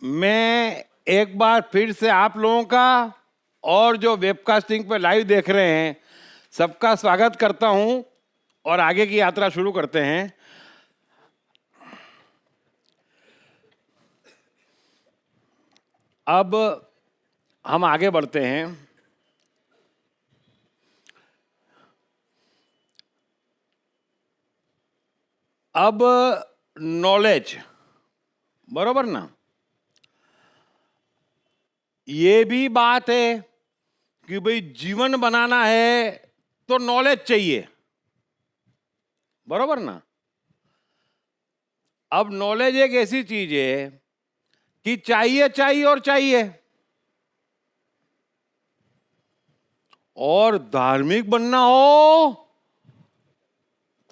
मैं एक बार फिर से आप लोगों का और जो वेबकास्टिंग पे लाइव देख रहे हैं सबका स्वागत करता हूं और आगे की यात्रा शुरू करते हैं। अब हम आगे बढ़ते हैं। अब नॉलेज, बरोबर ना? ये भी बात है कि भाई जीवन बनाना है तो नॉलेज चाहिए, बरोबर ना? अब नॉलेज एक ऐसी चीज है कि चाहिए चाहिए और चाहिए। और धार्मिक बनना हो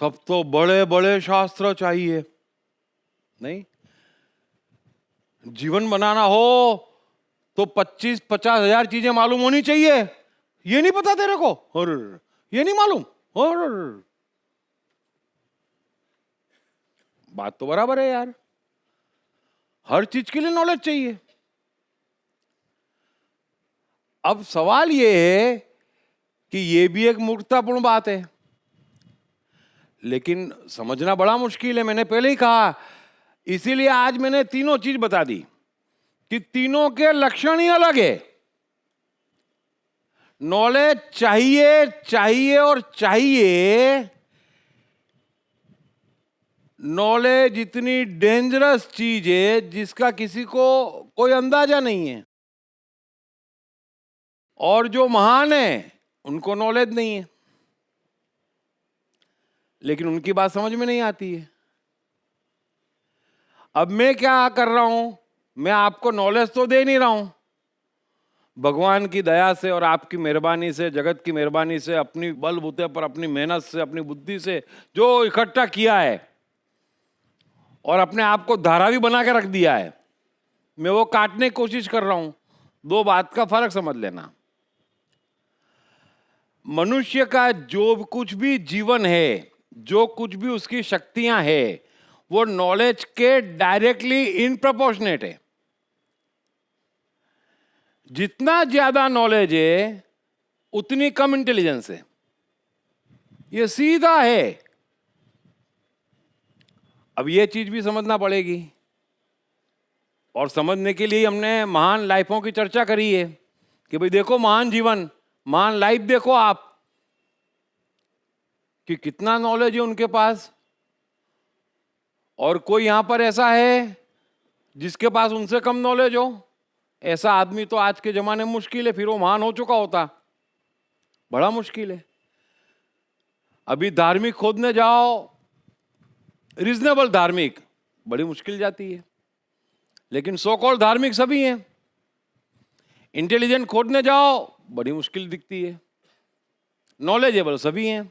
तब तो बड़े बड़े शास्त्र चाहिए, नहीं? जीवन बनाना हो तो 25-50 हजार चीजें मालूम होनी चाहिए। ये नहीं पता तेरे को? और ये नहीं मालूम? और बात तो बराबर है यार, हर चीज के लिए नॉलेज चाहिए। अब सवाल ये है कि ये भी एक मूर्खतापूर्ण बात है, लेकिन समझना बड़ा मुश्किल है। मैंने पहले ही कहा, इसीलिए आज मैंने तीनों चीज बता दी कि तीनों के लक्षण ही अलग है। नॉलेज चाहिए चाहिए और चाहिए। नॉलेज इतनी डेंजरस चीज है जिसका किसी को कोई अंदाजा नहीं है। और जो महान है उनको नॉलेज नहीं है, लेकिन उनकी बात समझ में नहीं आती है। अब मैं क्या कर रहा हूं, मैं आपको नॉलेज तो दे नहीं रहा हूं। भगवान की दया से और आपकी मेहरबानी से, जगत की मेहरबानी से, अपनी बलबूते पर, अपनी मेहनत से, अपनी बुद्धि से जो इकट्ठा किया है और अपने आप को धारावी बना के रख दिया है, मैं वो काटने की कोशिश कर रहा हूं। दो बात का फर्क समझ लेना। मनुष्य का जो कुछ भी जीवन है, जो कुछ भी उसकी शक्तियां हैं, वो नॉलेज के डायरेक्टली इन प्रोपोर्शनेट है। जितना ज्यादा नॉलेज है उतनी कम इंटेलिजेंस है। ये सीधा है। अब ये चीज भी समझना पड़ेगी, और समझने के लिए हमने महान लाइफों की चर्चा करी है कि भाई देखो महान जीवन, महान लाइफ देखो आप कि कितना नॉलेज है उनके पास। और कोई यहां पर ऐसा है जिसके पास उनसे कम नॉलेज हो? ऐसा आदमी तो आज के जमाने में मुश्किल है, फिर वो महान हो चुका होता। बड़ा मुश्किल है। अभी धार्मिक खोदने जाओ, रीजनेबल धार्मिक, बड़ी मुश्किल जाती है। लेकिन सो कॉल्ड धार्मिक सभी हैं। इंटेलिजेंट खोदने जाओ, बड़ी मुश्किल दिखती है। नॉलेजेबल सभी हैं।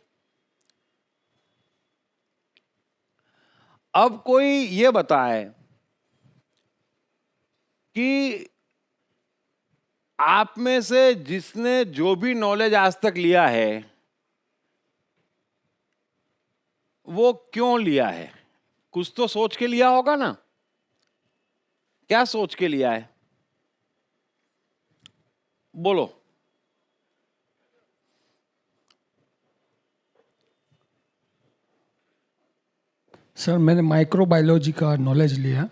अब कोई ये बताए कि आप में से जिसने जो भी नॉलेज आज तक लिया है वो क्यों लिया है? कुछ तो सोच के लिया होगा ना? क्या सोच के लिया है? बोलो। सर मैंने माइक्रोबायोलॉजी का नॉलेज लिया,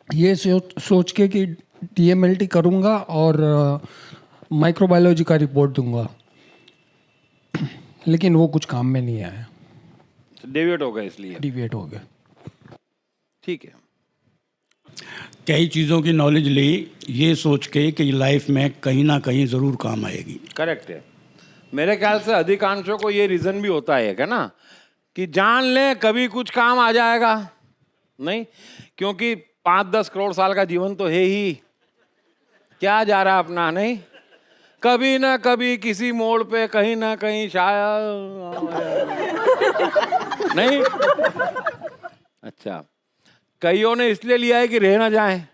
ये सोच के कि डीएमएलटी करूँगा और माइक्रोबायोलॉजी का रिपोर्ट दूंगा, लेकिन वो कुछ काम में नहीं आया। डेविएट हो गए, इसलिए डिविएट हो गया। ठीक है। कई चीज़ों की नॉलेज ली ये सोच के कि लाइफ में कहीं ना कहीं ज़रूर काम आएगी। करेक्ट है। मेरे ख्याल से अधिकांशों को ये रीजन भी होता है ना कि जान ले कभी कुछ काम आ जाएगा। नहीं, क्योंकि 5-10 करोड़ साल का जीवन तो है ही, क्या जा रहा अपना, नहीं? कभी ना कभी किसी मोड़ पे कहीं ना कहीं शायद नहीं। अच्छा, कईयों ने इसलिए लिया है कि रह ना जाए।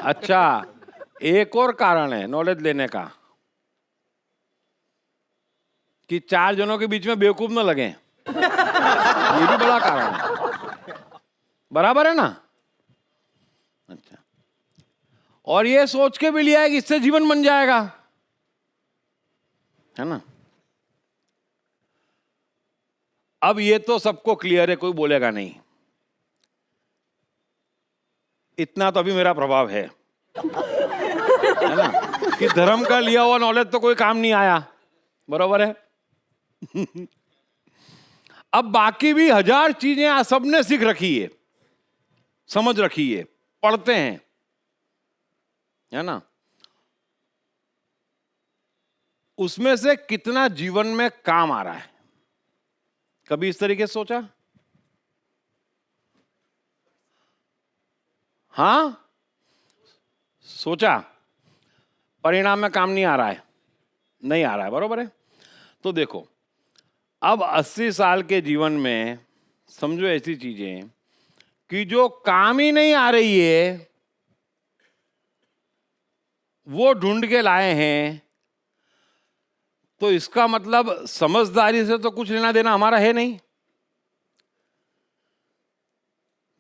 अच्छा, एक और कारण है नॉलेज लेने का कि 4 जनों के बीच में बेवकूफ न लगे। ये भी बड़ा कारण है। बराबर है ना? अच्छा, और ये सोच के भी लिया है कि इससे जीवन बन जाएगा, है ना? अब ये तो सबको क्लियर है, कोई बोलेगा नहीं, इतना तो अभी मेरा प्रभाव है ना, कि धर्म का लिया हुआ नॉलेज तो कोई काम नहीं आया, बराबर है? अब बाकी भी 1000 चीजें सबने सीख रखी है, समझ रखी है, पढ़ते हैं, है ना? उसमें से कितना जीवन में काम आ रहा है? कभी इस तरीके से सोचा? हां, सोचा परिणाम में काम नहीं आ रहा है, नहीं आ रहा है, बरोबर है? तो देखो, अब 80 साल के जीवन में समझो ऐसी चीजें कि जो काम ही नहीं आ रही है वो ढूंढ के लाए हैं, तो इसका मतलब समझदारी से तो कुछ लेना देना हमारा है नहीं।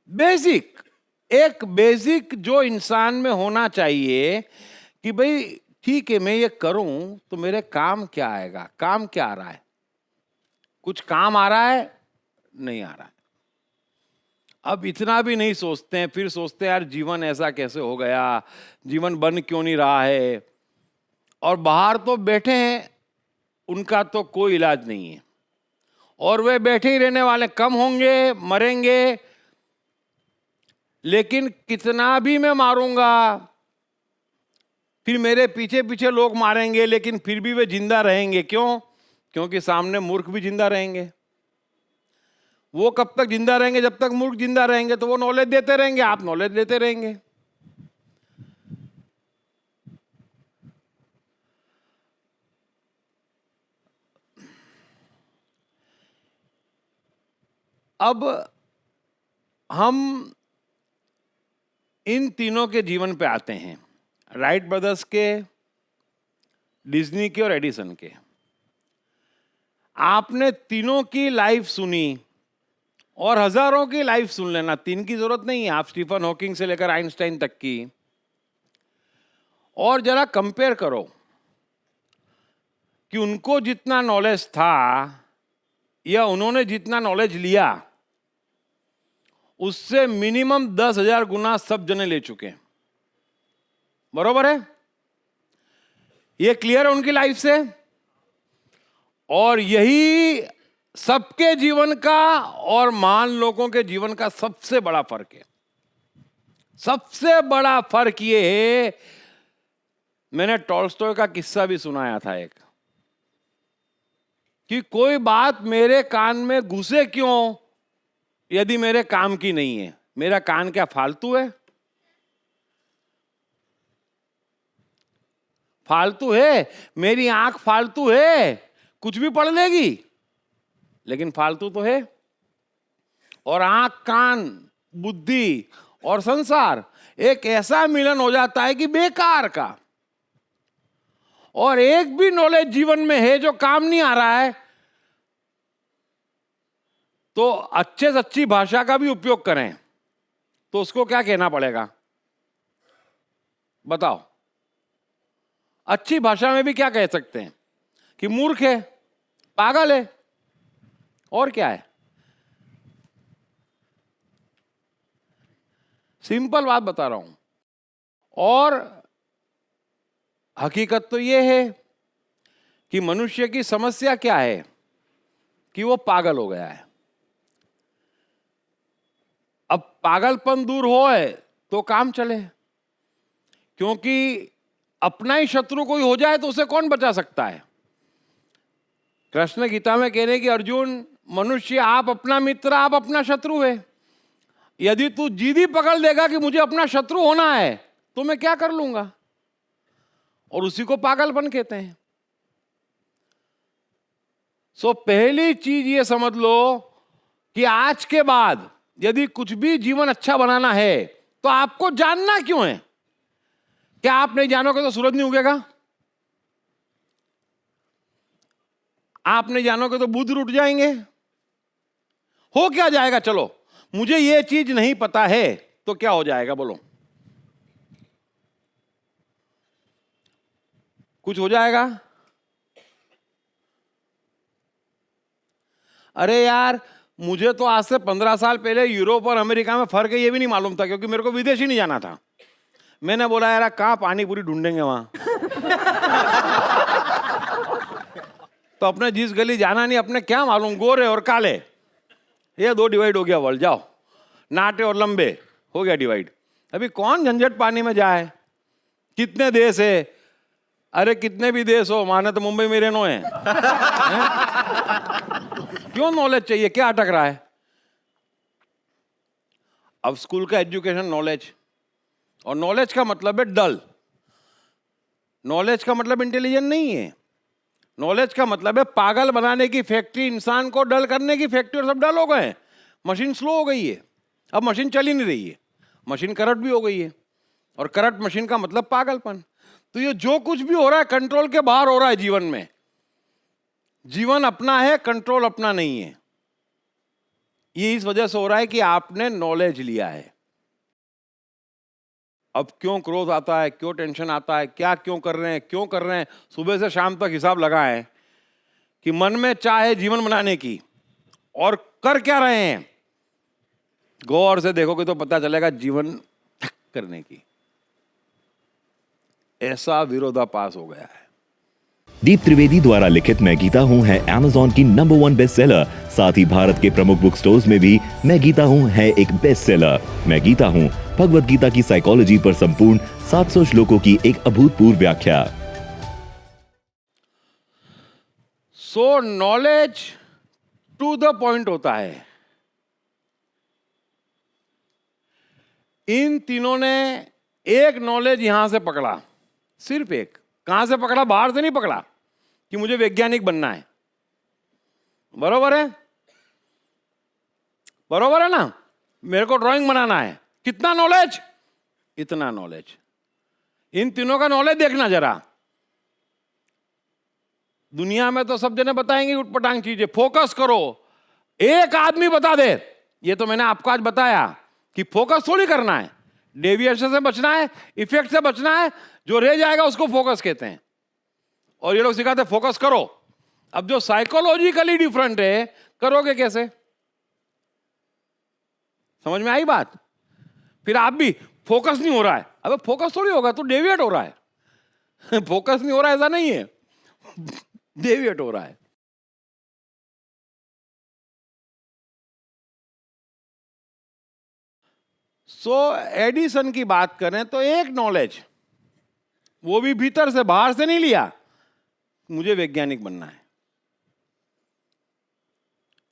बेसिक, एक बेसिक जो इंसान में होना चाहिए कि भाई ठीक है, मैं ये करूं तो मेरे काम क्या आएगा, काम क्या आ रहा है, कुछ काम आ रहा है, नहीं आ रहा है। अब इतना भी नहीं सोचते हैं, फिर सोचते हैं यार जीवन ऐसा कैसे हो गया, जीवन बन क्यों नहीं रहा है, और बाहर तो बैठे हैं, उनका तो कोई इलाज नहीं है, और वे बैठे ही रहने वाले, कम होंगे, मरेंगे, लेकिन कितना भी मैं मारूंगा फिर मेरे पीछे पीछे लोग मारेंगे, लेकिन फिर भी वे जिंदा रहेंगे। क्यों? क्योंकि सामने मूर्ख भी जिंदा रहेंगे। वो कब तक जिंदा रहेंगे? जब तक मूर्ख जिंदा रहेंगे, तो वो नॉलेज देते रहेंगे, आप नॉलेज देते रहेंगे। अब हम इन तीनों के जीवन पे आते हैं, राइट ब्रदर्स के, डिज्नी के और एडिसन के। आपने तीनों की लाइफ सुनी और हजारों की लाइफ सुन लेना, तीन की जरूरत नहीं है, आप स्टीफन हॉकिंग से लेकर आइंस्टाइन तक की, और जरा कंपेयर करो कि उनको जितना नॉलेज था या उन्होंने जितना नॉलेज लिया उससे मिनिमम 10,000 गुना सब जने ले चुके हैं, बरोबर है? ये क्लियर है उनकी लाइफ से। और यही सबके जीवन का और महान लोगों के जीवन का सबसे बड़ा फर्क है। सबसे बड़ा फर्क ये है, मैंने टॉल्स्टॉय का किस्सा भी सुनाया था एक, कि कोई बात मेरे कान में घुसे क्यों यदि मेरे काम की नहीं है। मेरा कान क्या फालतू है? फालतू है? मेरी आंख फालतू है? कुछ भी पढ़ लेगी, लेकिन फालतू तो है। और आंख, कान, बुद्धि और संसार एक ऐसा मिलन हो जाता है कि बेकार का। और एक भी नॉलेज जीवन में है जो काम नहीं आ रहा है, तो अच्छे से अच्छी भाषा का भी उपयोग करें तो उसको क्या कहना पड़ेगा? बताओ। अच्छी भाषा में भी क्या कह सकते हैं? कि मूर्ख है, पागल है, और क्या है? सिंपल बात बता रहा हूं। और हकीकत तो यह है कि मनुष्य की समस्या क्या है कि वो पागल हो गया है। अब पागलपन दूर होए तो काम चले, क्योंकि अपना ही शत्रु कोई हो जाए तो उसे कौन बचा सकता है? कृष्ण गीता में कह रहे कि अर्जुन, मनुष्य आप अपना मित्र, आप अपना शत्रु है। यदि तू जिद्दी पकड़ लेगा कि मुझे अपना शत्रु होना है तो मैं क्या कर लूंगा, और उसी को पागलपन कहते हैं। सो पहली चीज ये समझ लो कि आज के बाद यदि कुछ भी जीवन अच्छा बनाना है तो आपको जानना क्यों है। क्या आप नहीं जानोगे तो सूरज नहीं उगेगा? आप नहीं जानोगे तो बुध उठ जाएंगे? हो क्या जाएगा? चलो, मुझे ये चीज नहीं पता है, तो क्या हो जाएगा बोलो? कुछ हो जाएगा? अरे यार, मुझे तो आज से 15 साल पहले यूरोप और अमेरिका में फर्क है ये भी नहीं मालूम था, क्योंकि मेरे को विदेश ही नहीं जाना था। मैंने बोला यार कहाँ पानी पूरी ढूंढेंगे वहां। तो अपने जिस गली जाना नहीं, अपने क्या मालूम गोरे और काले, ये दो डिवाइड हो गया वर्ल्ड। जाओ नाटे और लंबे, हो गया डिवाइड। अभी कौन झंझट पानी में जाए? कितने देश है? अरे कितने भी देश हो, माने तो मुंबई में रहनो है। क्यों नॉलेज चाहिए? क्या अटक रहा है? अब स्कूल का एजुकेशन नॉलेज, और नॉलेज का मतलब है डल। नॉलेज का मतलब इंटेलिजेंट नहीं है। नॉलेज का मतलब है पागल बनाने की फैक्ट्री, इंसान को डल करने की फैक्ट्री, और सब डल हो गए। मशीन स्लो हो गई है, अब मशीन चल ही नहीं रही है, मशीन करप्ट भी हो गई है, और करप्ट मशीन का मतलब पागलपन। तो ये जो कुछ भी हो रहा है कंट्रोल के बाहर हो रहा है जीवन में। जीवन अपना है, कंट्रोल अपना नहीं है। ये इस वजह से हो रहा है कि आपने नॉलेज लिया है। अब क्यों क्रोध आता है, क्यों टेंशन आता है, क्या क्यों कर रहे हैं, क्यों कर रहे हैं, सुबह से शाम तक हिसाब लगाएं कि मन में चाहे जीवन बनाने की, और कर क्या रहे हैं। गौर से देखोगे तो पता चलेगा जीवन ठक करने की। ऐसा विरोधाभास हो गया है। दीप त्रिवेदी द्वारा लिखित मैं गीता हूँ है अमेज़न की नंबर 1 बेस्ट सेलर। साथ ही भारत के प्रमुख बुक स्टोर्स में भी मैं गीता हूँ है एक बेस्ट सेलर। मैं गीता हूँ भगवत गीता की साइकोलॉजी पर संपूर्ण 700 श्लोकों की एक अभूतपूर्व व्याख्या। So knowledge to the point होता है। इन तीनों ने एक नॉलेज यहां से पकड़ा, सिर्फ एक। कहां से पकड़ा? बाहर से नहीं पकड़ा कि मुझे वैज्ञानिक बनना है। बरोबर है? बरोबर है ना? मेरे को ड्राइंग बनाना है। कितना नॉलेज? इतना नॉलेज। इन तीनों का नॉलेज देखना जरा। दुनिया में तो सब जने बताएंगे उटपटांग चीजें, फोकस करो। एक आदमी बता दे, ये तो मैंने आपको आज बताया कि फोकस थोड़ी करना है, डेविएशन से बचना है, इफेक्ट से बचना है। जो रह जाएगा उसको फोकस कहते हैं, और ये लोग सिखाते हैं फोकस करो। अब जो साइकोलॉजिकली डिफरेंट है, करोगे कैसे? समझ में आई बात? फिर आप भी फोकस नहीं हो रहा है, अबे फोकस थोड़ी होगा, तो डेविएट हो रहा है। फोकस नहीं हो रहा है ऐसा नहीं है, डेविएट हो रहा है। सो एडिसन की बात करें तो एक नॉलेज, वो भी भीतर से, बाहर से नहीं लिया, मुझे वैज्ञानिक बनना है।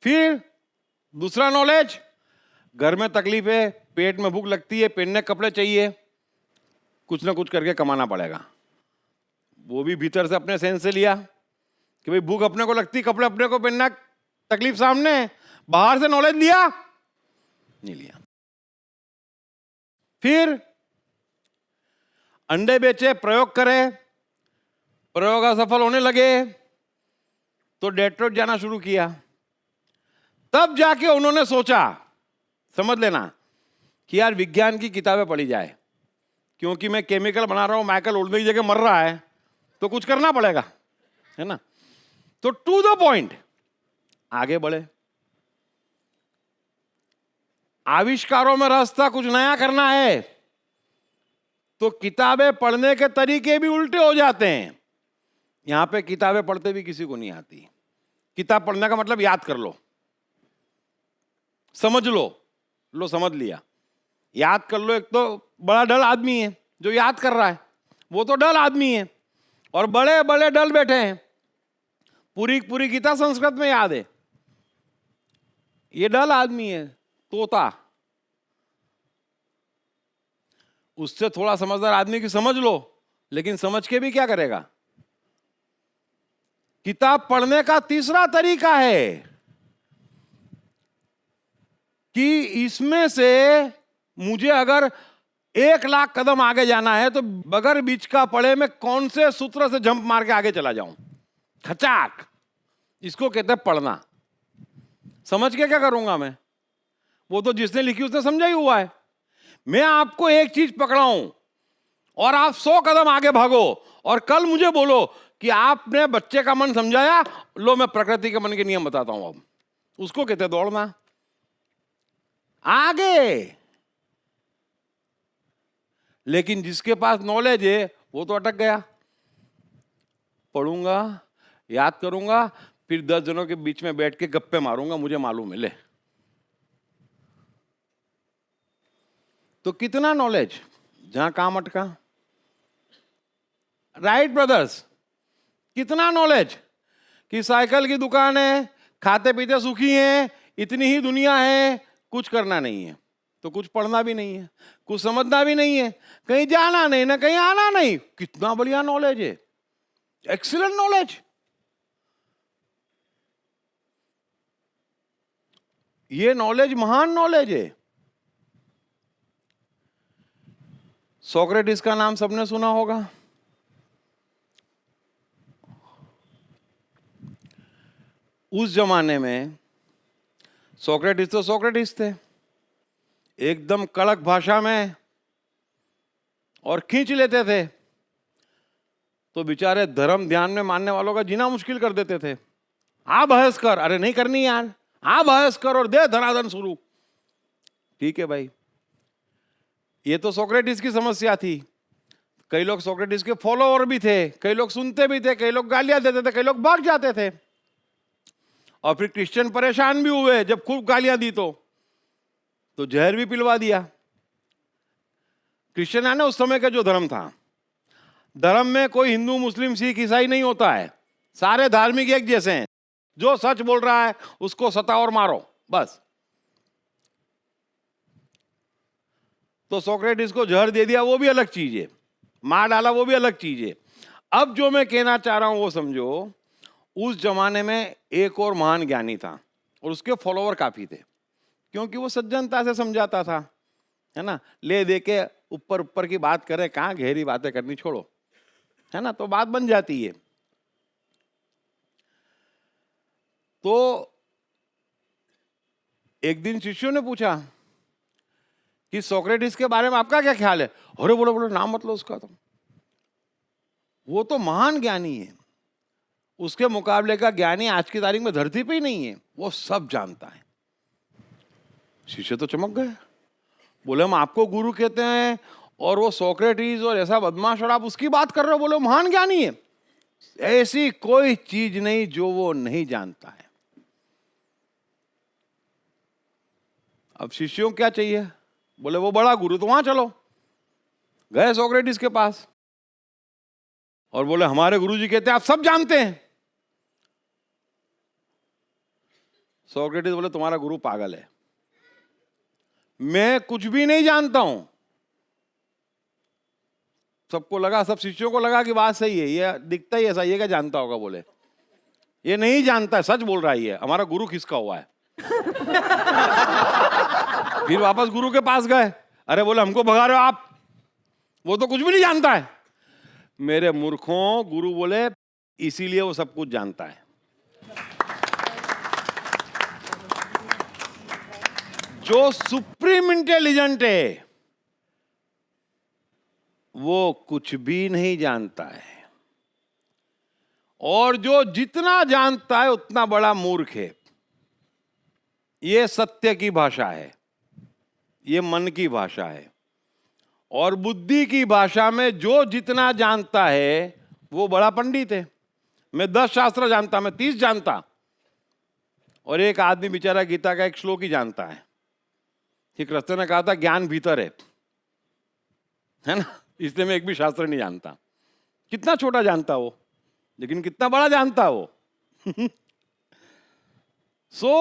फिर दूसरा नॉलेज, घर में तकलीफ है, पेट में भूख लगती है, पहनने कपड़े चाहिए, कुछ ना कुछ करके कमाना पड़ेगा। वो भी भीतर से अपने सेंस से लिया कि भाई भूख अपने को लगती, कपड़े अपने को पहनना, तकलीफ सामने। बाहर से नॉलेज लिया? नहीं लिया। फिर अंडे बेचे, प्रयोग करे, प्रयोग असफल होने लगे तो डेट्रॉइट जाना शुरू किया। तब जाके उन्होंने सोचा, समझ लेना, कि यार विज्ञान की किताबें पढ़ी जाए, क्योंकि मैं केमिकल बना रहा हूं, माइकल उड़ने की जगह मर रहा है, तो कुछ करना पड़ेगा, है ना। तो टू द पॉइंट आगे बढ़े। आविष्कारों में रस था, कुछ नया करना है, तो किताबें पढ़ने के तरीके भी उल्टे हो जाते हैं। यहां पे किताबें पढ़ते भी किसी को नहीं आती। किताब पढ़ने का मतलब याद कर लो, समझ लो समझ लिया, याद कर लो। एक तो बड़ा डल आदमी है जो याद कर रहा है, वो तो डल आदमी है, और बड़े बड़े डल बैठे हैं, पूरी पूरी गीता संस्कृत में याद है। ये डल आदमी है, तोता। उससे थोड़ा समझदार आदमी की समझ लो, लेकिन समझ के भी क्या करेगा। किताब पढ़ने का तीसरा तरीका है कि इसमें से मुझे अगर 1,00,000 कदम आगे जाना है तो बगैर बीच का पढ़े में कौन से सूत्र से जंप मार के आगे चला जाऊं, खचाक। इसको कहते हैं पढ़ना। समझ के क्या करूंगा मैं? वो तो जिसने लिखी उसने समझा ही हुआ है। मैं आपको एक चीज पकड़ाऊं और आप 100 कदम आगे भागो और कल मुझे बोलो कि आपने बच्चे का मन समझाया। लो, मैं प्रकृति के मन के नियम बताता हूं। अब उसको कहते हैं दौड़ना आगे। लेकिन जिसके पास नॉलेज है वो तो अटक गया। पढ़ूंगा, याद करूंगा, फिर 10 जनों के बीच में बैठ के गप्पे मारूंगा, मुझे मालूम है। ले, तो कितना नॉलेज, जहां काम अटका। राइट ब्रदर्स, कितना नॉलेज कि साइकिल की दुकान है, खाते पीते सुखी हैं, इतनी ही दुनिया है, कुछ करना नहीं है, तो कुछ पढ़ना भी नहीं है, कुछ समझना भी नहीं है, कहीं जाना नहीं ना कहीं आना नहीं। कितना बढ़िया नॉलेज है, एक्सीलेंट नॉलेज। ये नॉलेज महान नॉलेज है। सोक्रेटिस का नाम सबने सुना होगा। उस जमाने में सोक्रेटिस तो सोक्रेटिस थे, एकदम कड़क भाषा में और खींच लेते थे, तो बेचारे धर्म ध्यान में मानने वालों का जीना मुश्किल कर देते थे। आ बहस कर, अरे नहीं करनी यार, आ बहस कर और दे धनाधन शुरू। ठीक है भाई, ये तो सोक्रेटिस की समस्या थी। कई लोग सोक्रेटिस के फॉलोअर भी थे, कई लोग सुनते भी थे, कई लोग गालियां देते थे, कई लोग भाग जाते थे। और फिर क्रिश्चियन परेशान भी हुए जब खूब गालियां दी तो जहर भी पिलवा दिया। क्रिश्चियन है ना, उस समय का जो धर्म था, धर्म में कोई हिंदू मुस्लिम सिख ईसाई नहीं होता है, सारे धार्मिक एक जैसे हैं। जो सच बोल रहा है उसको सताओ और मारो, बस। तो सोक्रेटिस को जहर दे दिया, वो भी अलग चीज है, मार डाला वो भी अलग चीज है। अब जो मैं कहना चाह रहा हूं वो समझो। उस जमाने में एक और महान ज्ञानी था और उसके फॉलोअर काफी थे, क्योंकि वो सज्जनता से समझाता था, है ना। ले दे के ऊपर ऊपर की बात करें, कहां गहरी बातें करनी, छोड़ो, है ना, तो बात बन जाती है। तो एक दिन शिष्यों ने पूछा कि सोक्रेटिस के बारे में आपका क्या ख्याल है। अरे बोलो बोलो, नाम मत लो उसका, तो वो तो महान ज्ञानी है, उसके मुकाबले का ज्ञानी आज की तारीख में धरती पे ही नहीं है, वो सब जानता है। शिष्य तो चमक गए, बोले हम आपको गुरु कहते हैं और वो सोक्रेटिस और ऐसा बदमाश और आप उसकी बात कर रहे हो, बोले महान ज्ञानी है। ऐसी कोई चीज नहीं जो वो नहीं जानता है। अब शिष्यों को क्या चाहिए, बोले वो बड़ा गुरु, तो वहां चलो। गए सोक्रेटिस के पास और बोले हमारे गुरुजी कहते हैं आप सब जानते हैं। सोक्रेटिस बोले तुम्हारा गुरु पागल है, मैं कुछ भी नहीं जानता हूं। सबको लगा, सब शिष्यों को लगा कि बात सही है, ये दिखता ही ऐसा, ये क्या जानता होगा। बोले ये नहीं जानता है, सच बोल रहा है, हमारा गुरु किसका हुआ है। फिर वापस गुरु के पास गए, अरे बोले हमको भगा रहे हो आप, वो तो कुछ भी नहीं जानता है। मेरे मूर्खों, गुरु बोले इसीलिए वो सब कुछ जानता है। जो सुप्रीम इंटेलिजेंट है वो कुछ भी नहीं जानता है, और जो जितना जानता है उतना बड़ा मूर्ख है। ये सत्य की भाषा है, ये मन की भाषा है। और बुद्धि की भाषा में जो जितना जानता है वो बड़ा पंडित है। मैं 10 शास्त्र जानता, मैं 30 जानता, और एक आदमी बेचारा गीता का एक श्लोक ही जानता है। ठीक, कृष्ण ने कहा था ज्ञान भीतर है ना, इसलिए मैं एक भी शास्त्र नहीं जानता। कितना छोटा जानता वो, लेकिन कितना बड़ा जानता वो। सो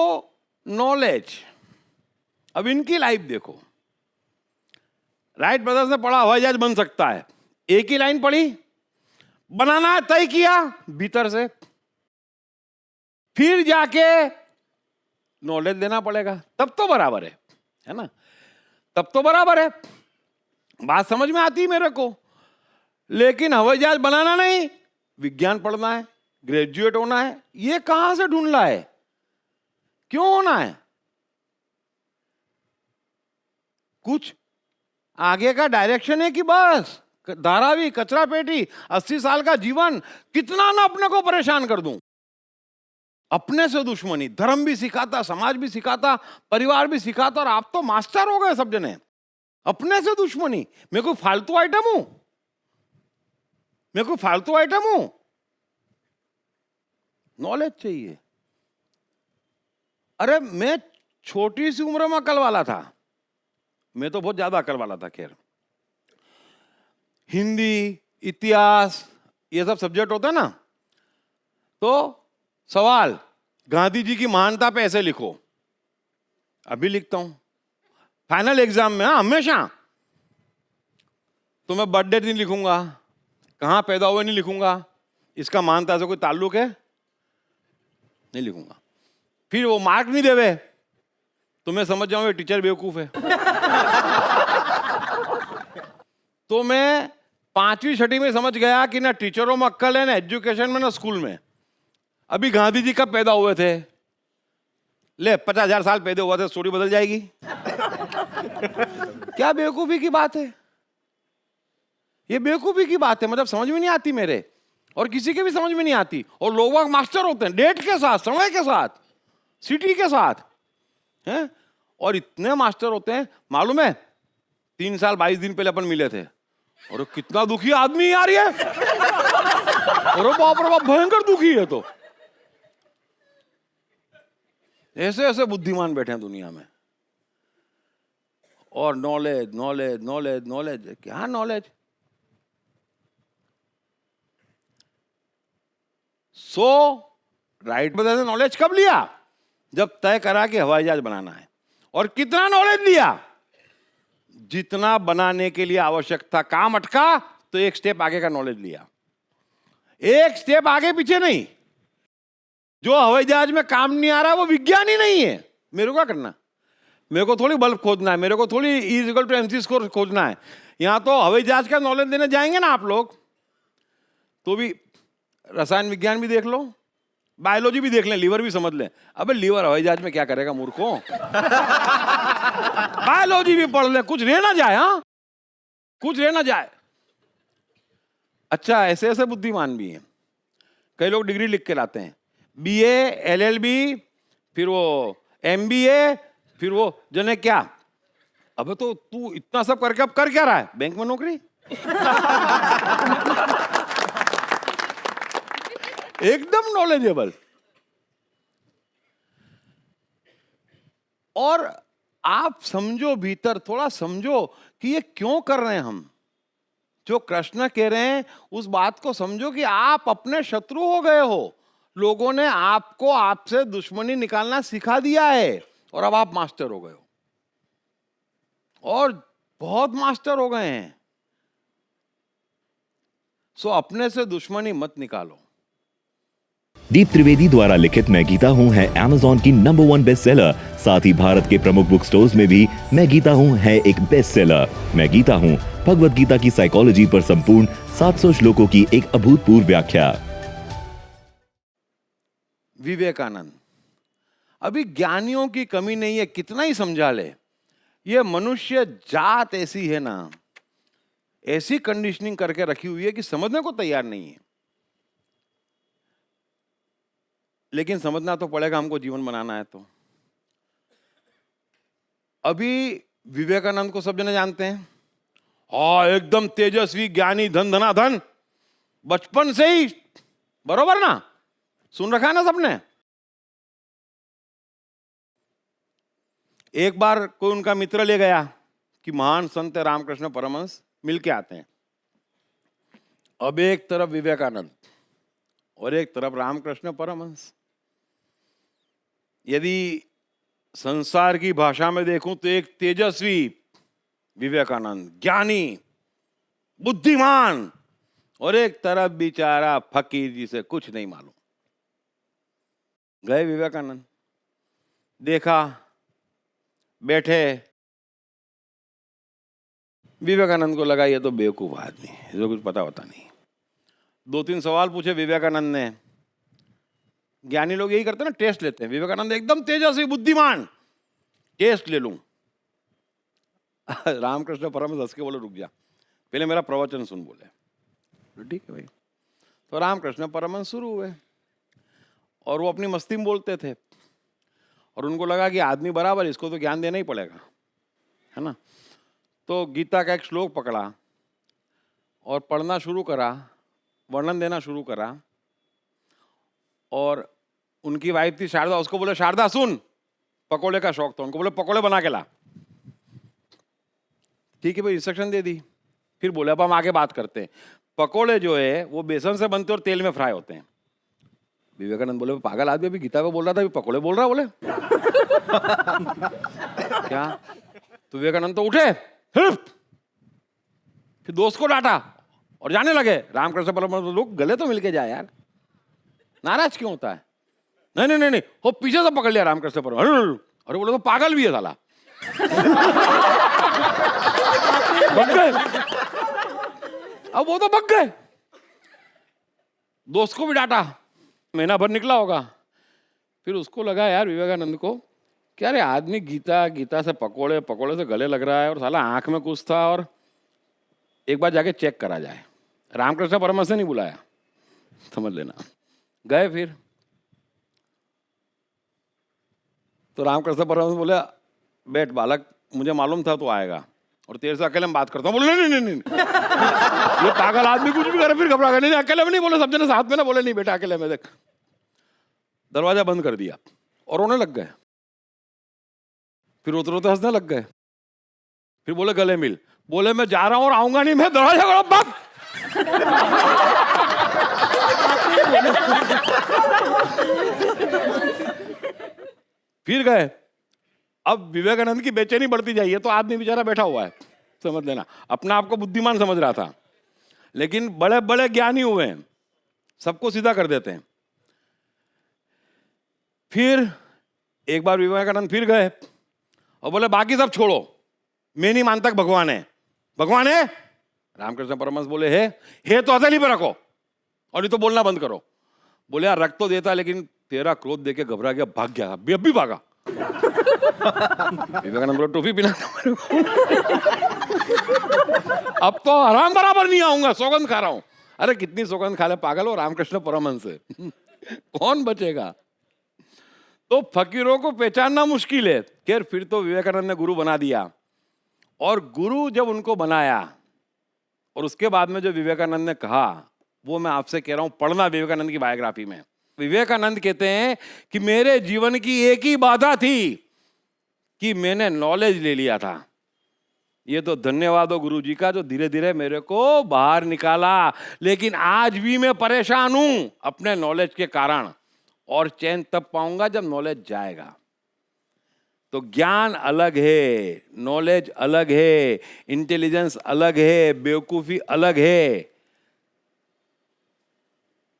नॉलेज। अब इनकी लाइफ देखो। राइट ब्रदर्स ने पढ़ा हवाई जहाज बन सकता है, एक ही लाइन पढ़ी, बनाना तय किया भीतर से, फिर जाके नॉलेज देना पड़ेगा, तब तो बराबर है ना, तब तो बराबर है, बात समझ में आती है मेरे को। लेकिन हवाई जहाज बनाना नहीं, विज्ञान पढ़ना है, ग्रेजुएट होना है, ये कहां से ढूंढ ला है, क्यों होना है। कुछ आगे का डायरेक्शन है कि बस धारावी कचरा पेटी 80 साल का जीवन कितना ना अपने को परेशान कर दूं। अपने से दुश्मनी, धर्म भी सिखाता, समाज भी सिखाता, परिवार भी सिखाता, और आप तो मास्टर हो गए सब जने। अपने से दुश्मनी, मैं कोई फालतू आइटम हूं? मैं कोई फालतू आइटम हूं? नॉलेज चाहिए। अरे मैं छोटी सी उम्र में अकल वाला था, मैं तो बहुत ज्यादा अकल वाला था। खैर, हिंदी, इतिहास, ये सब सब्जेक्ट होता है ना, तो सवाल गांधी जी की महानता पे ऐसे लिखो, अभी लिखता हूं फाइनल एग्जाम में। हमेशा तो मैं बर्थडे नहीं लिखूंगा, कहां पैदा हुए नहीं लिखूंगा, इसका महानता से कोई ताल्लुक है नहीं लिखूंगा। फिर वो मार्क नहीं देवे तो मैं समझ जाऊं ये टीचर बेवकूफ है। तो मैं 5वीं 6वीं में समझ गया कि ना टीचरों में अक्ल है, ना एजुकेशन में, ना स्कूल में। अभी गांधी जी कब पैदा हुए थे? ले 50,000 साल पैदा हुआ थे, स्टोरी बदल जाएगी। क्या बेवकूफी की बात है, ये बेवकूफी की बात है। मतलब समझ में नहीं आती मेरे, और किसी के भी समझ में नहीं आती। और लोग मास्टर होते हैं डेट के साथ, समय के साथ, सिटी के साथ हैं, और इतने मास्टर होते हैं। मालूम है 3 साल 22 दिन पहले अपन मिले थे, और कितना दुखी आदमी यार ये। और बाप रे बाप, भयंकर दुखी है। तो ऐसे ऐसे बुद्धिमान बैठे हैं दुनिया में। और नॉलेज नॉलेज नॉलेज नॉलेज, क्या नॉलेज? सो राइट बदल से नॉलेज कब लिया? जब तय करा कि हवाई जहाज बनाना है। और कितना नॉलेज लिया? जितना बनाने के लिए आवश्यक था। काम अटका तो एक स्टेप आगे का नॉलेज लिया, एक स्टेप आगे पीछे नहीं। जो हवाई जहाज में काम नहीं आ रहा वो विज्ञान ही नहीं है। मेरे को क्या करना? मेरे को थोड़ी बल्ब खोजना है, मेरे को थोड़ी E = MC स्कोर खोजना है। यहां तो हवाई जहाज का नॉलेज देने जाएंगे ना आप लोग, तो भी रसायन विज्ञान भी देख लो, बायोलॉजी भी देख लें, लीवर भी समझ लें। अबे लीवर हवाई जहाज में क्या करेगा मूर्खों? बायोलॉजी भी पढ़ लें, कुछ रह ना जाए। हाँ, कुछ रह ना जाए। अच्छा, ऐसे ऐसे बुद्धिमान भी हैं। कई लोग डिग्री लिख के लाते हैं, BA LLB, फिर वो MBA, फिर वो जने क्या। अबे तो तू इतना सब करके अब कर क्या रहा है? बैंक में नौकरी। एकदम नॉलेजेबल। और आप समझो, भीतर थोड़ा समझो कि ये क्यों कर रहे हैं हम। जो कृष्ण कह रहे हैं उस बात को समझो कि आप अपने शत्रु हो गए हो। लोगों ने आपको आपसे दुश्मनी निकालना सिखा दिया है, और अब आप मास्टर हो गए हो, और बहुत मास्टर हो गए हैं। सो अपने से दुश्मनी मत निकालो। दीप त्रिवेदी द्वारा लिखित मैं गीता हूँ है Amazon की नंबर 1 बेस्ट सेलर। साथ ही भारत के प्रमुख बुक स्टोर्स में भी मैं गीता हूँ है एक बेस्ट सेलर। मैं गीता हूँ भगवत गीता की साइकोलॉजी पर संपूर्ण 700 श्लोकों की एक अभूतपूर्व व्याख्या। विवेकानंद, अभी ज्ञानियों की कमी नहीं है, कितना ही समझा ले। ये मनुष्य जात ऐसी है ना, ऐसी कंडीशनिंग करके रखी हुई है कि समझने को तैयार नहीं है। लेकिन समझना तो पड़ेगा, हमको जीवन बनाना है। तो अभी विवेकानंद को सब जने जानते हैं, हाँ, एकदम तेजस्वी, ज्ञानी, धन धनाधन, बचपन से ही, बरोबर ना? सुन रखा है ना सबने। एक बार कोई उनका मित्र ले गया कि महान संत रामकृष्ण परमहंस मिलके आते हैं। अब एक तरफ विवेकानंद और एक तरफ रामकृष्ण परमहंस। यदि संसार की भाषा में देखूं तो एक तेजस्वी विवेकानंद, ज्ञानी, बुद्धिमान, और एक तरफ बेचारा फकीर जिसे कुछ नहीं मालूम। गए विवेकानंद, देखा, बैठे। विवेकानंद को लगा ये तो बेवकूफ आदमी है, इसको कुछ पता होता नहीं। 2-3 सवाल पूछे विवेकानंद ने। ज्ञानी लोग यही करते हैं ना, टेस्ट लेते हैं। विवेकानंद एकदम तेजस्वी, बुद्धिमान, टेस्ट ले लूं। रामकृष्ण परमहंस हंस के बोले रुक जा, पहले मेरा प्रवचन सुन। बोले ठीक है भाई। तो रामकृष्ण परमहंस शुरू हुए और वो अपनी मस्ती में बोलते थे और उनको लगा कि आदमी बराबर, इसको तो ज्ञान देना ही पड़ेगा, है ना। तो गीता का एक श्लोक पकड़ा और पढ़ना शुरू करा, वर्णन देना शुरू करा। और उनकी वाइफ थी शारदा, उसको बोले शारदा सुन, पकोड़े का शौक था उनको, बोले पकोड़े बना के ला। ठीक है भाई, इंस्ट्रक्शन दे दी। फिर बोले अब हम आगे बात करते हैं। पकोड़े जो है वो बेसन से बनते और तेल में फ्राई होते हैं। विवेकानंद बोले पागल आदमी, अभी गीता को बोल रहा था, अभी पकोड़े बोल रहा। बोले क्या? तो विवेकानंद तो उठे, फिर दोस्त को डांटा और जाने लगे। रामकृष्ण परमहंस लोग गले तो मिलके जाए यार, नाराज क्यों होता है? नहीं नहीं नहीं नहीं, वो पीछे से पकड़ लिया रामकृष्ण परमहंस। अरे बोले तो पागल भी है साला। बक गए, अब वो तो बक गए। दोस्त को भी डांटा, महीना भर निकला होगा। फिर उसको लगा यार विवेकानंद को, क्या रे आदमी गीता, गीता से पकोड़े, पकोड़े से गले लग रहा है और साला आंख में कुछ था, और एक बार जाके चेक करा जाए। रामकृष्ण परमहंस ने नहीं बुलाया, समझ लेना। गए फिर तो रामकृष्ण परमहंस बोले बैठ बालक, मुझे मालूम था तू आएगा और तेरे से अकेले में बात करता हूँ। बोले नहीं नहीं नहीं, नहीं। ये पागल आदमी कुछ भी करे फिर घबरा गया। नहीं अकेले में नहीं, बोले सब जने साथ में ना। बोले नहीं बेटा अकेले में। देख दरवाजा बंद कर दिया और रोने लग गए। फिर रोते रोते हंसने लग गए। फिर बोले गले मिल। बोले मैं जा रहा हूं और आऊंगा नहीं, मैं दरवाजा बंद। फिर गए। अब विवेकानंद की बेचैनी बढ़ती जाइए तो आदमी बेचारा बैठा हुआ है, समझ लेना, अपना आप को बुद्धिमान समझ रहा था, लेकिन बड़े बड़े ज्ञानी हुए हैं, सबको सीधा कर देते हैं। फिर एक बार विवेकानंद फिर गए और बोले बाकी सब छोड़ो, मैं नहीं मानता भगवान है। भगवान है? रामकृष्ण परमहंस बोले है तो हथेली पे रखो और नहीं तो बोलना बंद करो। बोले यार रख तो देता, लेकिन तेरा क्रोध देके घबरा गया, भाग गया, अब भी भागा। विवेकानंद बोले टोपी पिला अब तो आराम बराबर नहीं आऊंगा, सौगंध खा रहा हूं। अरे कितनी सौगंध खा ले पागल हो, रामकृष्ण परमहंस से कौन बचेगा? तो फकीरों को पहचानना मुश्किल है। खैर फिर तो विवेकानंद ने गुरु बना दिया, और गुरु जब उनको बनाया और उसके बाद में जो विवेकानंद ने कहा वो मैं आपसे कह रहा हूं, पढ़ना विवेकानंद की बायोग्राफी में। विवेकानंद कहते हैं कि मेरे जीवन की एक ही बाधा थी कि मैंने नॉलेज ले लिया था। ये तो धन्यवाद हो गुरु जी का, जो धीरे धीरे मेरे को बाहर निकाला। लेकिन आज भी मैं परेशान हूं अपने नॉलेज के कारण, और चैन तब पाऊंगा जब नॉलेज जाएगा। तो ज्ञान अलग है, नॉलेज अलग है, इंटेलिजेंस अलग है, बेवकूफी अलग है।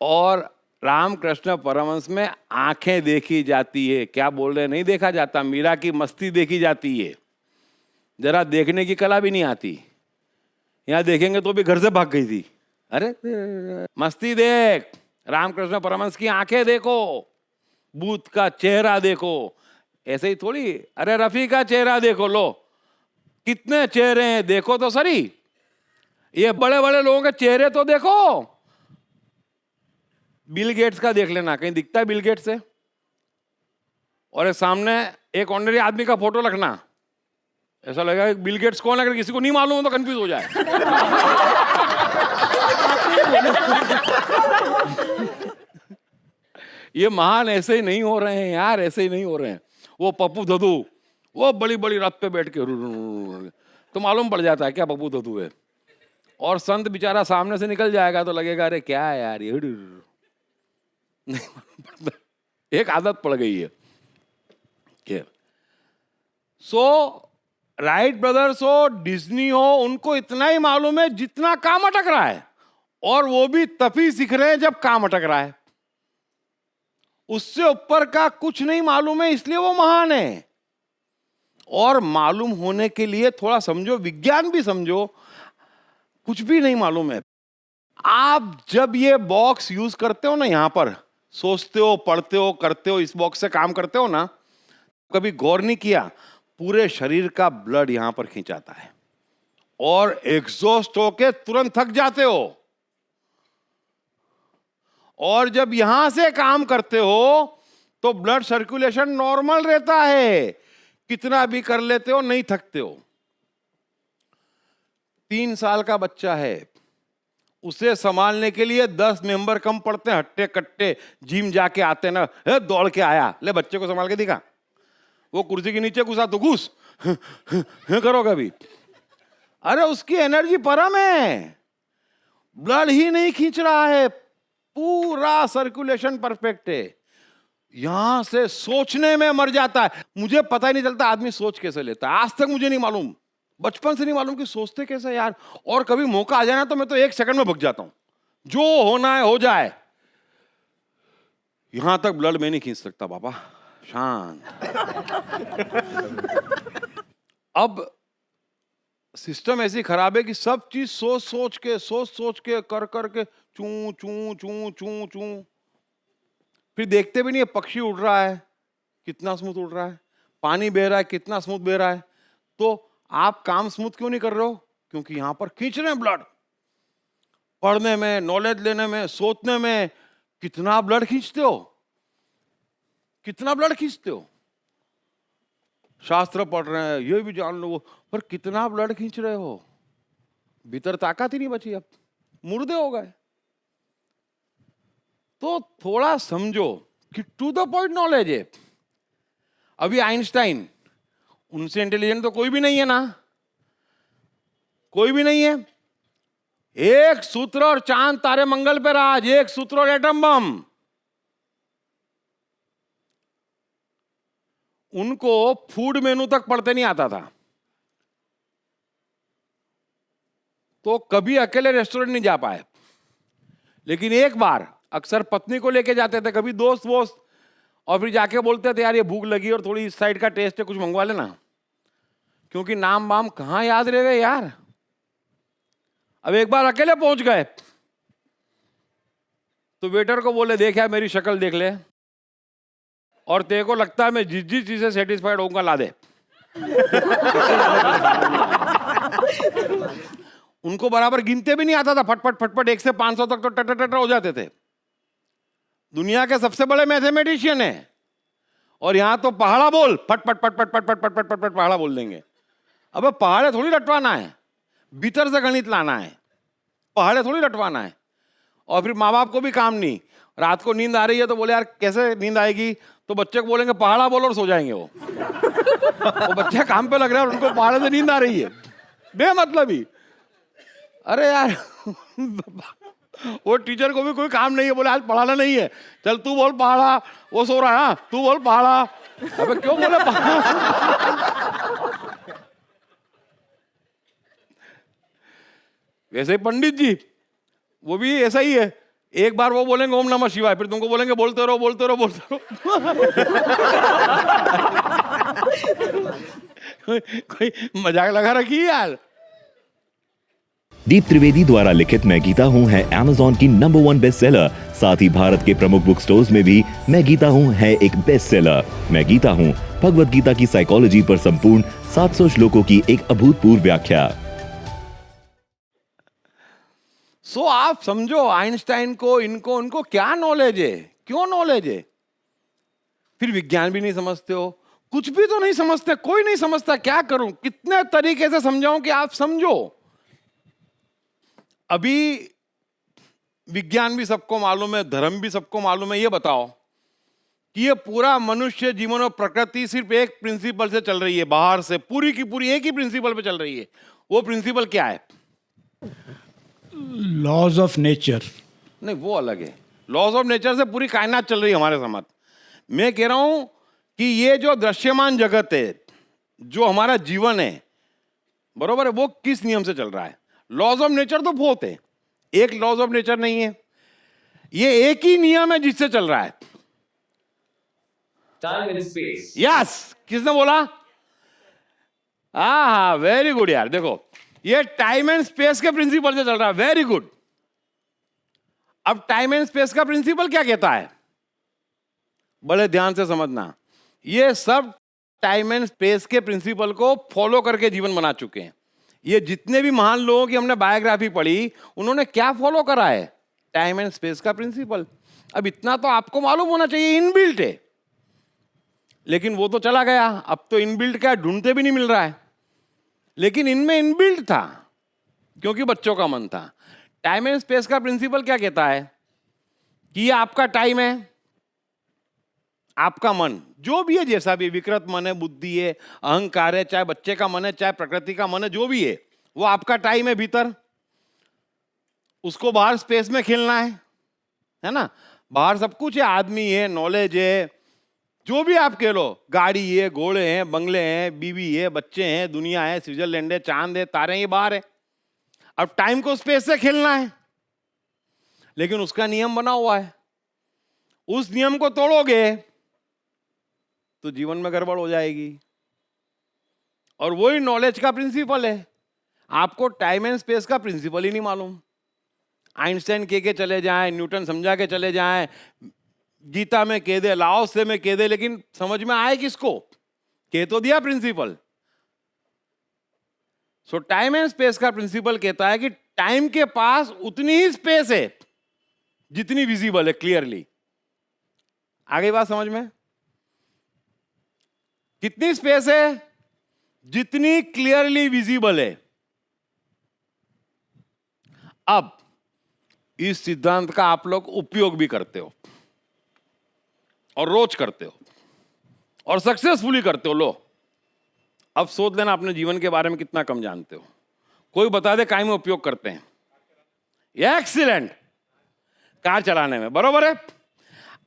और रामकृष्ण परमहंस में आंखें देखी जाती है, क्या बोल रहे नहीं देखा जाता। मीरा की मस्ती देखी जाती है, जरा देखने की कला भी नहीं आती। यहां देखेंगे तो भी घर से भाग गई थी। अरे मस्ती देख, रामकृष्ण परमहंस की आंखें देखो, बूथ का चेहरा देखो। ऐसे ही थोड़ी अरे रफी का चेहरा देखो, लो कितने चेहरे हैं देखो तो सही। ये बड़े बड़े लोगों के चेहरे तो देखो। बिल गेट्स का देख लेना, कहीं दिखता है बिल गेट्स से? और एक सामने एक ऑर्डिनरी आदमी का फोटो रखना, ऐसा लगेगा कि बिल गेट्स कौन है। अगर किसी को नहीं मालूम हो तो कंफ्यूज हो जाए। ये महान ऐसे ही नहीं हो रहे हैं यार, ऐसे ही नहीं हो रहे हैं। वो पप्पू ददू, वो बड़ी बड़ी रथ पे बैठ के तो मालूम पड़ जाता है क्या पप्पू ददू है। और संत बेचारा सामने से निकल जाएगा तो लगेगा अरे क्या है यार ये। एक आदत पड़ गई है। सो राइट ब्रदर्स हो, डिज्नी हो, उनको इतना ही मालूम है जितना काम अटक रहा है, और वो भी तभी सीख रहे हैं जब काम अटक रहा है। उससे ऊपर का कुछ नहीं मालूम है, इसलिए वो महान है। और मालूम होने के लिए थोड़ा समझो, विज्ञान भी समझो। कुछ भी नहीं मालूम है। आप जब ये बॉक्स यूज करते हो ना, यहां पर सोचते हो, पढ़ते हो, करते हो, इस बॉक्स से काम करते हो ना, कभी गौर नहीं किया पूरे शरीर का ब्लड यहां पर खींचाता है और एग्जॉस्ट होके तुरंत थक जाते हो। और जब यहां से काम करते हो तो ब्लड सर्कुलेशन नॉर्मल रहता है, कितना भी कर लेते हो नहीं थकते हो। 3 साल का बच्चा है, उसे संभालने के लिए 10 मेंबर कम पड़ते हैं, हट्टे कट्टे जिम जाके आते ना, दौड़ के आया, ले बच्चे को संभाल के दिखा, वो कुर्सी के नीचे घुसा तो घुस करो कभी। अरे उसकी एनर्जी परम है, ब्लड ही नहीं खींच रहा है, पूरा सर्कुलेशन परफेक्ट है। यहां से सोचने में मर जाता है। मुझे पता ही नहीं चलता आदमी सोच कैसे लेता है, आज तक मुझे नहीं मालूम, बचपन से नहीं मालूम कि सोचते कैसे यार। और कभी मौका आ जाए ना तो मैं तो 1 सेकंड में भग जाता हूं, जो होना है हो जाए। यहां तक ब्लड में नहीं खींच सकता बाबा, शांत। अब सिस्टम ऐसी खराब है कि सब चीज सोच सोच के कर के चू चू चू चू चू, फिर देखते भी नहीं है पक्षी उड़ रहा है कितना स्मूथ उड़ रहा है, पानी बह रहा है कितना स्मूथ बह रहा है। तो आप काम स्मूथ क्यों नहीं कर रहे हो? क्योंकि यहां पर खींच रहे हैं ब्लड। पढ़ने में, नॉलेज लेने में, सोचने में कितना ब्लड खींचते हो, कितना ब्लड खींचते हो। शास्त्र पढ़ रहे हैं, ये भी जान लो, पर कितना ब्लड खींच रहे हो? भीतर ताकत ही नहीं बची, अब मुर्दे हो गए। तो थोड़ा समझो कि टू द पॉइंट नॉलेज है। अभी आइंस्टाइन, उनसे इंटेलिजेंट तो कोई भी नहीं है ना, कोई भी नहीं है। एक सूत्र और चांद तारे मंगल पे राज, एक सूत्र और एटम बम। उनको फूड मेनू तक पढ़ते नहीं आता था, तो कभी अकेले रेस्टोरेंट नहीं जा पाए। लेकिन एक बार अक्सर पत्नी को लेके जाते थे, कभी दोस्त वोस्त, और फिर जाके बोलते थे यार ये भूख लगी और थोड़ी इस साइड का टेस्ट है, कुछ मंगवा लेना, क्योंकि नाम वाम कहां याद रह गए यार। अब एक बार अकेले पहुंच गए तो वेटर को बोले देख यार मेरी शक्ल देख ले, और तेरे को लगता है मैं जिस जिस चीज से सेटिस्फाइड होऊंगा ला दे। उनको बराबर गिनते भी नहीं आता था, फटफट फटफट 1 से 500 तक तो टट हो जाते थे। दुनिया के सबसे बड़े मैथमेटिशियन है, और यहां तो पहाड़ा बोल, फट फट फट फट फट फट फट फट फट फट पहाड़ा बोल देंगे। अबे पहाड़े थोड़ी रटवाना है, भीतर से गणित लाना है, पहाड़े थोड़ी रटवाना है। और फिर माँ बाप को भी काम नहीं, रात को नींद आ रही है तो बोले यार कैसे नींद आएगी, तो बच्चे को बोलेंगे पहाड़ा बोलो और सो जाएंगे वो। वो बच्चे काम पे लग रहे हैं और उनको पहाड़े से नींद आ रही है, बेमतलब ही। अरे यार वो टीचर को भी कोई काम नहीं है, बोले आज पढ़ाना नहीं है, चल तू बोल पहाड़ा, वो सो रहा है, तू बोल पहाड़ा। अबे क्यों बोले पहाड़ा? वैसे पंडित जी वो भी ऐसा ही है, एक बार वो बोलेंगे ओम नमः शिवाय, फिर तुमको बोलेंगे बोलते रहो बोलते रहो बोलते रहो। कोई मजाक लगा रखी है यार। दीप त्रिवेदी द्वारा लिखित मैं गीता हूँ है Amazon की नंबर 1 बेस्ट सेलर। साथ ही भारत के प्रमुख बुक स्टोर्स में भी मैं गीता हूँ है एक बेस्ट सेलर। मैं गीता हूँ भगवत गीता की साइकोलॉजी पर संपूर्ण 700 श्लोकों की एक अभूतपूर्व व्याख्या। सो आप समझो आइंस्टाइन को, इनको उनको क्या नॉलेज है, क्यों नॉलेज है? फिर विज्ञान भी नहीं समझते हो, कुछ भी तो नहीं समझते, कोई नहीं समझता, क्या करूं, कितने तरीके से समझाऊं कि आप समझो। अभी विज्ञान भी सबको मालूम है, धर्म भी सबको मालूम है, ये बताओ कि ये पूरा मनुष्य जीवन और प्रकृति सिर्फ एक प्रिंसिपल से चल रही है, बाहर से पूरी की पूरी एक ही प्रिंसिपल पे चल रही है। वो प्रिंसिपल क्या है? Laws of nature. नहीं, वो अलग है। लॉज ऑफ नेचर से पूरी कायनात चल रही है हमारे साथ। मैं कह रहा हूं कि ये जो दृश्यमान जगत है, जो हमारा जीवन है, बरोबर है, वो किस नियम से चल रहा है? लॉज ऑफ नेचर तो बहुत है, एक लॉज ऑफ नेचर नहीं है, ये एक ही नियम है जिससे चल रहा है, टाइम एंड स्पेस। यस। किसने बोला? हाँ, वेरी गुड यार। देखो ये टाइम एंड स्पेस के प्रिंसिपल से चल रहा है, वेरी गुड। अब टाइम एंड स्पेस का प्रिंसिपल क्या कहता है? बड़े ध्यान से समझना, ये सब टाइम एंड स्पेस के प्रिंसिपल को फॉलो करके जीवन बना चुके हैं। ये जितने भी महान लोगों की हमने बायोग्राफी पढ़ी, उन्होंने क्या फॉलो करा है? टाइम एंड स्पेस का प्रिंसिपल। अब इतना तो आपको मालूम होना चाहिए, इनबिल्ट है। लेकिन वो तो चला गया, अब तो इनबिल्ट क्या ढूंढते भी नहीं मिल रहा है, लेकिन इनमें इनबिल्ट था क्योंकि बच्चों का मन था। टाइम एंड स्पेस का प्रिंसिपल क्या कहता है कि ये आपका टाइम है, आपका मन जो भी है, जैसा भी विकृत मन है, बुद्धि है, अहंकार है, चाहे बच्चे का मन है, चाहे प्रकृति का मन है, जो भी है, वो आपका टाइम है भीतर। उसको बाहर स्पेस में खेलना है ना। बाहर सब कुछ है, आदमी है, नॉलेज है, जो भी आप कह लो, गाड़ी है, घोड़े हैं, बंगले हैं, बीवी है, बच्चे हैं, दुनिया है, स्विट्जरलैंड है, चांद है, तारे, ये बाहर है। अब टाइम को स्पेस से खेलना है, लेकिन उसका नियम बना हुआ है। उस नियम को तोड़ोगे तो जीवन में गड़बड़ हो जाएगी। और वही नॉलेज का प्रिंसिपल है। आपको टाइम एंड स्पेस का प्रिंसिपल ही नहीं मालूम। आइंस्टाइन के चले जाएं, न्यूटन समझा के चले जाएं, गीता में कह दे, लाओसे में कह दे, लेकिन समझ में आए किसको? कह तो दिया principle. So time and space का प्रिंसिपल कहता है कि टाइम के पास उतनी ही स्पेस है जितनी विजिबल है क्लियरली। आगे बात समझ में? कितनी स्पेस है? जितनी क्लियरली विजिबल है। अब इस सिद्धांत का आप लोग उपयोग भी करते हो और रोज करते हो और सक्सेसफुली करते हो। लो, अब सोच लेना अपने जीवन के बारे में कितना कम जानते हो। कोई बता दे काय में उपयोग करते हैं? एक्सीलेंट, कार चलाने में। बरोबर है।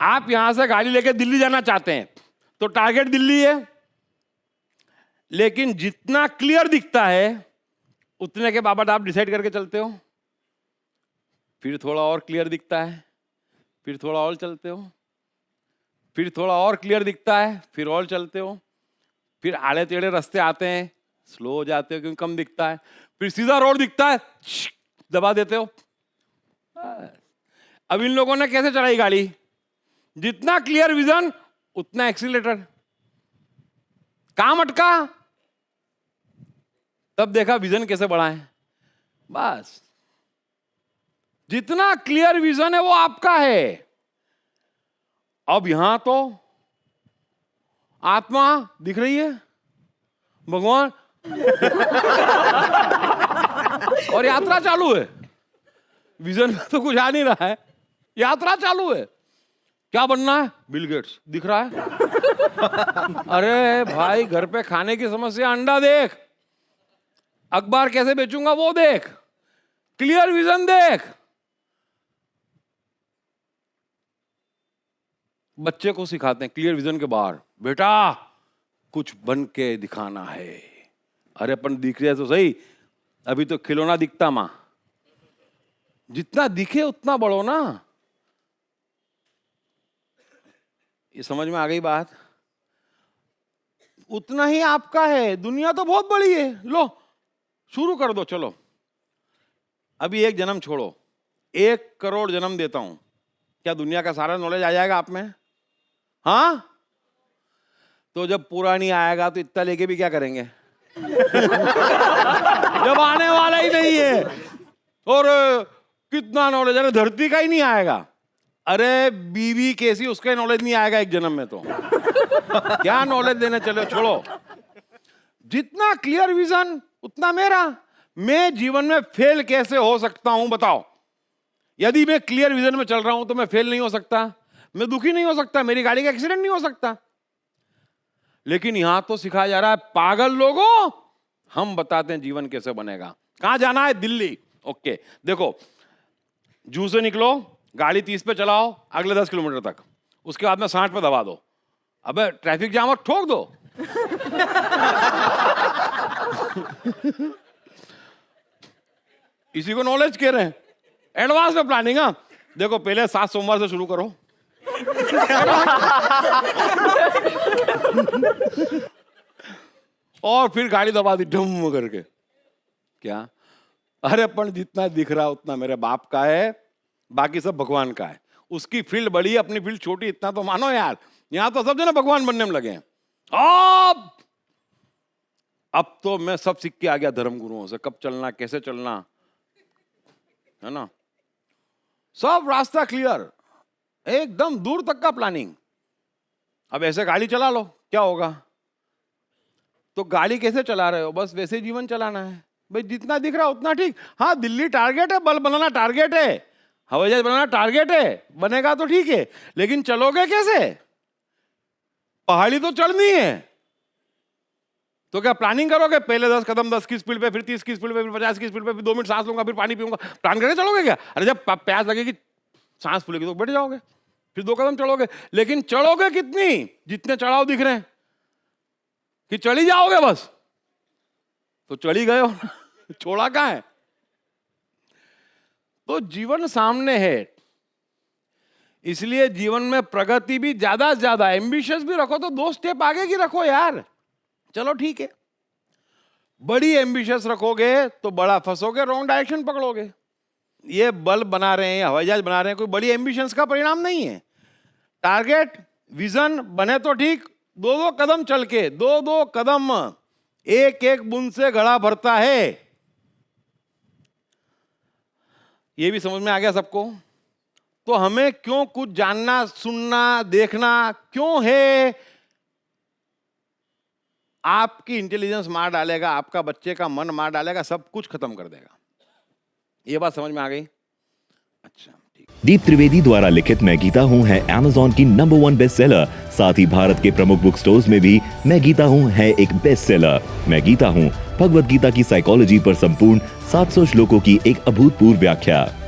आप यहां से गाड़ी लेके दिल्ली जाना चाहते हैं तो टारगेट दिल्ली है, लेकिन जितना क्लियर दिखता है उतने के बाबत आप डिसाइड करके चलते हो। फिर थोड़ा और क्लियर दिखता है, फिर थोड़ा और चलते हो, फिर थोड़ा और क्लियर दिखता है, फिर और चलते हो, फिर आड़े टेढ़े रास्ते आते हैं, स्लो हो जाते हो क्योंकि कम दिखता है, फिर सीधा रोड दिखता है, दबा देते हो। अब इन लोगों ने कैसे चलाई गाड़ी? जितना क्लियर विजन उतना एक्सीलरेटर। काम अटका, तब देखा विजन कैसे बढ़ाएं। बस, जितना क्लियर विजन है वो आपका है। अब यहां तो आत्मा दिख रही है, भगवान और यात्रा चालू है। विजन में तो कुछ आ नहीं रहा है, यात्रा चालू है। क्या बनना है? बिल गेट्स दिख रहा है। अरे भाई, घर पे खाने की समस्या, अंडा देख, अखबार कैसे बेचूंगा वो देख, क्लियर विजन देख। बच्चे को सिखाते हैं क्लियर विजन के बाहर, बेटा कुछ बन के दिखाना है। अरे अपन दिख रहे तो सही, अभी तो खिलौना दिखता मां। जितना दिखे उतना बढ़ो ना। ये समझ में आ गई बात? उतना ही आपका है। दुनिया तो बहुत बड़ी है। लो, शुरू कर दो। चलो, अभी एक जन्म छोड़ो, 1 करोड़ जन्म देता हूं, क्या दुनिया का सारा नॉलेज आ जाएगा आप में? हाँ? तो जब पूरा नहीं आएगा तो इतना लेके भी क्या करेंगे? जब आने वाला ही नहीं है। और कितना नॉलेज? अरे धरती का ही नहीं आएगा। अरे बीवी कैसी, उसका नॉलेज नहीं आएगा एक जन्म में तो। क्या नॉलेज देने चले? छोड़ो। जितना क्लियर विजन उतना मेरा। मैं जीवन में फेल कैसे हो सकता हूं बताओ? यदि मैं क्लियर विजन में चल रहा हूं तो मैं फेल नहीं हो सकता, मैं दुखी नहीं हो सकता, मेरी गाड़ी का एक्सीडेंट नहीं हो सकता। लेकिन यहां तो सिखाया जा रहा है, पागल लोगों, हम बताते हैं जीवन कैसे बनेगा। कहां जाना है? दिल्ली। ओके, देखो, जू से निकलो, गाड़ी 30 पे चलाओ अगले 10 किलोमीटर तक, उसके बाद में 60 पे दबा दो। अबे ट्रैफिक जाम और ठोक दो। इसी को नॉलेज कह रहे हैं, एडवांस में प्लानिंग। हाँ, देखो, पहले 7 सोमवार से शुरू करो। और फिर गाड़ी दबा दी ढम करके। क्या? अरे अपन जितना दिख रहा उतना मेरे बाप का है, बाकी सब भगवान का है। उसकी फील्ड बड़ी है, अपनी फील्ड छोटी, इतना तो मानो यार। यहां तो सब जना भगवान बनने में लगे हैं। अब तो मैं सब सीख के आ गया धर्म गुरुओं से, कब चलना, कैसे चलना, है ना, सब रास्ता क्लियर, एकदम दूर तक का प्लानिंग। अब ऐसे गाड़ी चला लो, क्या होगा? तो गाड़ी कैसे चला रहे हो? बस वैसे जीवन चलाना है भाई, जितना दिख रहा उतना ठीक। हाँ, दिल्ली टारगेट है, बल्ब बनाना टारगेट है, हवाई जहाज बनाना टारगेट है, बनेगा तो ठीक है, लेकिन चलोगे कैसे? पहाड़ी तो चढ़नी है, तो क्या प्लानिंग करोगे? पहले 10 कदम 10 की स्पीड पे, फिर 30 की स्पीड पे, फिर 50 की स्पीड पे, फिर 2 मिनट सांस लूंगा, फिर पानी पीऊंगा, प्लान करके चलोगे क्या? अरे जब प्यास लगेगी, सांस फूलेगी तो बैठ जाओगे, फिर 2 कदम चलोगे, लेकिन चढ़ोगे कितनी? जितने चढ़ाव दिख रहे हैं, कि चढ़ी जाओगे बस? तो चढ़ी गए हो, छोड़ा कहां है? तो जीवन सामने है, इसलिए जीवन में प्रगति भी ज्यादा से ज्यादा, एम्बिशियस भी रखो तो 2 स्टेप आगे की रखो यार। चलो ठीक है, बड़ी एम्बिशियस रखोगे तो बड़ा फंसोगे, रॉन्ग डायरेक्शन पकड़ोगे। ये बल्ब बना रहे हैं, हवाई जहाज बना रहे हैं, कोई बड़ी एम्बिशंस का परिणाम नहीं है। टारगेट, विजन बने तो ठीक, 2-2 कदम चल के, 2-2 कदम, एक बूंद से घड़ा भरता है। ये भी समझ में आ गया सबको? तो हमें क्यों कुछ जानना, सुनना, देखना क्यों है? आपकी इंटेलिजेंस मार डालेगा, आपका बच्चे का मन मार डालेगा, सब कुछ खत्म कर देगा। ये बात समझ में आ गई? अच्छा, ठीक। दीप त्रिवेदी द्वारा लिखित मैं गीता हूँ है Amazon की नंबर 1 बेस्ट सेलर। साथ ही भारत के प्रमुख बुक स्टोर्स में भी मैं गीता हूँ है एक बेस्ट सेलर। मैं गीता हूँ भगवत गीता की साइकोलॉजी पर संपूर्ण 700 श्लोकों की एक अभूतपूर्व व्याख्या।